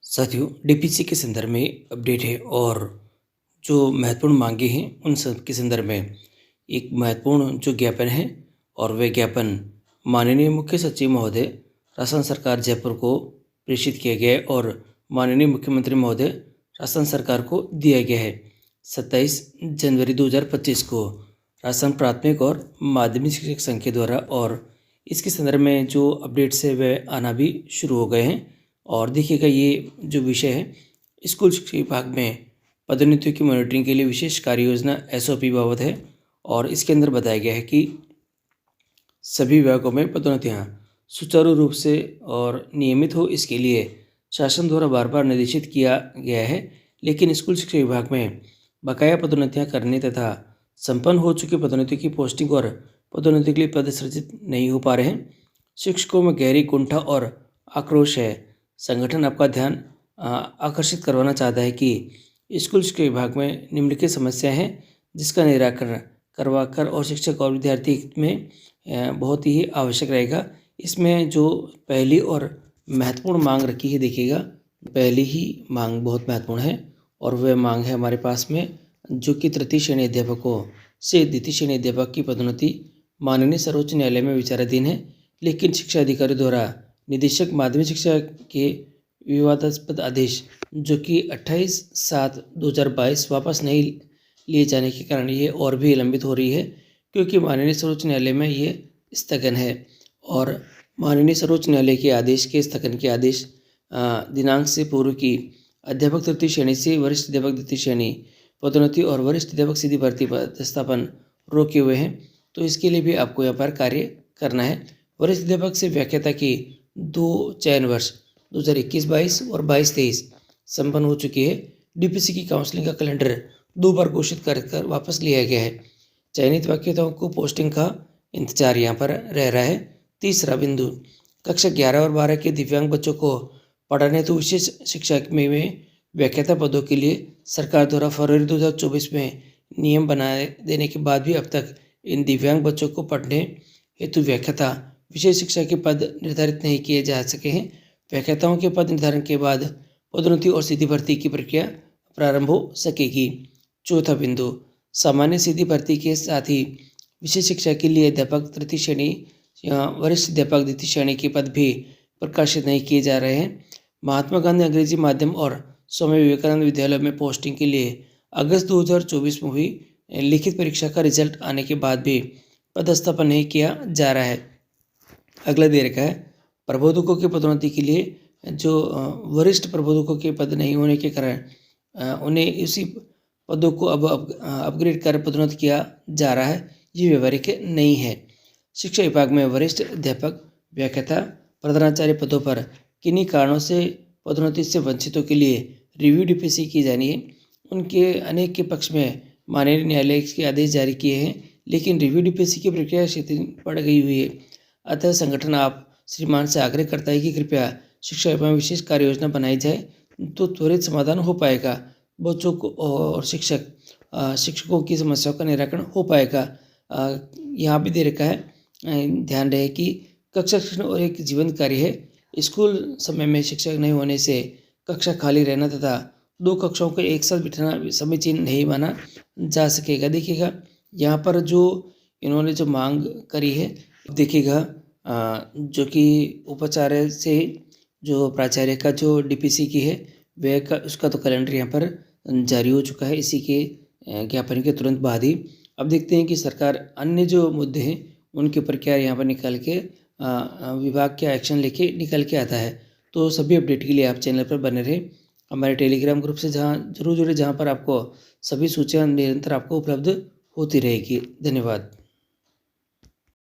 साथियों, डीपीसी के संदर्भ में अपडेट है और जो महत्वपूर्ण मांगे हैं उन सब के संदर्भ में एक महत्वपूर्ण जो ज्ञापन है और वह ज्ञापन माननीय मुख्य सचिव महोदय राजस्थान सरकार जयपुर को प्रेषित किया गया है और माननीय मुख्यमंत्री महोदय राजस्थान सरकार को दिया गया है। 27 जनवरी 2025 को राजस्थान प्राथमिक और माध्यमिक शिक्षक संघ के द्वारा और इसके संदर्भ में जो अपडेट्स है वह आना भी शुरू हो गए हैं। और देखिएगा, ये जो विषय है स्कूल शिक्षा विभाग में पदोन्नतियों की मॉनिटरिंग के लिए विशेष कार्य योजना एसओपी बाबत है और इसके अंदर बताया गया है कि सभी विभागों में पदोन्नतियाँ सुचारू रूप से और नियमित हो, इसके लिए शासन द्वारा बार बार निर्देशित किया गया है। लेकिन स्कूल शिक्षा विभाग में बकाया पदोन्नतियाँ करने तथा संपन्न हो चुकी पदोन्नतियों की पोस्टिंग और पदोन्नति के लिए पद सृजित नहीं हो पा रहे हैं। शिक्षकों में गहरी कुंठा और आक्रोश है। संगठन आपका ध्यान आकर्षित करवाना चाहता है कि स्कूल शिक्षा विभाग में निम्नलिखित समस्याएं हैं जिसका निराकरण करवाकर और शिक्षक और विद्यार्थी हित में बहुत ही आवश्यक रहेगा। इसमें जो पहली और महत्वपूर्ण मांग रखी है, देखिएगा, पहली ही मांग बहुत महत्वपूर्ण है और वह मांग है हमारे पास में जो कि तृतीय श्रेणी अध्यापकों से द्वितीय श्रेणी अध्यापक की पदोन्नति माननीय सर्वोच्च न्यायालय में विचाराधीन है। लेकिन शिक्षा अधिकारी द्वारा निदेशक माध्यमिक शिक्षा के विवादास्पद आदेश जो कि 28/7/2022 वापस नहीं लिए जाने के कारण ये और भी लंबित हो रही है, क्योंकि माननीय सर्वोच्च न्यायालय में ये स्थगन है और माननीय सर्वोच्च न्यायालय के आदेश के स्थगन के आदेश दिनांक से पूर्व की अध्यापक तृतीय श्रेणी से वरिष्ठ अध्यापक द्वितीय श्रेणी पदोन्नति और वरिष्ठ अध्यापक सीधी भर्ती पदस्थापन रोके हुए हैं। तो इसके लिए भी आपको यहाँ पर कार्य करना है। वरिष्ठ अध्यापक से व्याख्याता की 2 चयन वर्ष 2021-22 और 22-23 संपन्न हो चुकी है। डीपीसी की काउंसलिंग का कैलेंडर 2 बार घोषित कर वापस लिया गया है। चयनित व्याख्याताओं को पोस्टिंग का इंतजार यहाँ पर रह रहा है। तीसरा बिंदु, कक्षा 11 और 12 के दिव्यांग बच्चों को पढ़ाने हेतु विशेष शिक्षा में व्याख्याता पदों के लिए सरकार द्वारा फरवरी 2024 में नियम बना देने के बाद भी अब तक इन दिव्यांग बच्चों को पढ़ने हेतु व्याख्याता विशेष शिक्षा के पद निर्धारित नहीं किए जा सके हैं। व्याख्याताओं के पद निर्धारण के बाद पदोन्नति और सीधी भर्ती की प्रक्रिया प्रारंभ हो सकेगी। चौथा बिंदु, सामान्य सीधी भर्ती के साथ ही विशेष शिक्षा के लिए अध्यापक तृतीय श्रेणी या वरिष्ठ अध्यापक द्वितीय श्रेणी के पद भी प्रकाशित नहीं किए जा रहे हैं। महात्मा गांधी अंग्रेजी माध्यम और स्वामी विवेकानंद विद्यालय में पोस्टिंग के लिए अगस्त 2024 में हुई लिखित परीक्षा का रिजल्ट आने के बाद भी पदस्थापन नहीं किया जा रहा है। अगला दे रखा है, प्रबोधकों की पदोन्नति के लिए जो वरिष्ठ प्रबोधकों के पद नहीं होने के कारण उन्हें इसी पदों को अब अपग्रेड कर पदोन्नत किया जा रहा है। ये व्यवहारिक नहीं है। शिक्षा विभाग में वरिष्ठ अध्यापक, व्याख्याता, प्रधानाचार्य पदों पर किन्हीं कारणों से पदोन्नति से वंचितों के लिए रिव्यू डीपीसी की जानी है। उनके अनेक के पक्ष में माननीय न्यायालय के आदेश जारी किए हैं, लेकिन रिव्यू डीपीसी की प्रक्रिया शिथिल पड़ गई हुई है। अतः संगठन आप श्रीमान से आग्रह करता है कि कृपया शिक्षा विभाग में विशेष कार्य योजना बनाई जाए तो त्वरित समाधान हो पाएगा। बच्चों को और शिक्षकों की समस्याओं का निराकरण हो पाएगा। यहाँ भी दे रखा है, ध्यान रहे कि कक्षा शिक्षण और एक जीवंत कार्य है। स्कूल समय में शिक्षक नहीं होने से कक्षा खाली रहना तथा 2 कक्षाओं को एक साथ बिठाना समीचीन नहीं माना जा सकेगा। देखिएगा, यहाँ पर जो इन्होंने जो मांग करी है, देखिएगा, जो कि उपाचार्य से जो प्राचार्य का जो डीपीसी की है वह उसका तो कैलेंडर यहाँ पर जारी हो चुका है इसी के ज्ञापन के तुरंत बाद ही। अब देखते हैं कि सरकार अन्य जो मुद्दे हैं उनके ऊपर क्या यहाँ पर निकल के विभाग क्या एक्शन लेके निकल के आता है। तो सभी अपडेट के लिए आप चैनल पर बने रहें। हमारे टेलीग्राम ग्रुप से जहाँ जरूर जुड़े, जहाँ पर आपको सभी सूचना निरंतर आपको उपलब्ध होती रहेगी। धन्यवाद।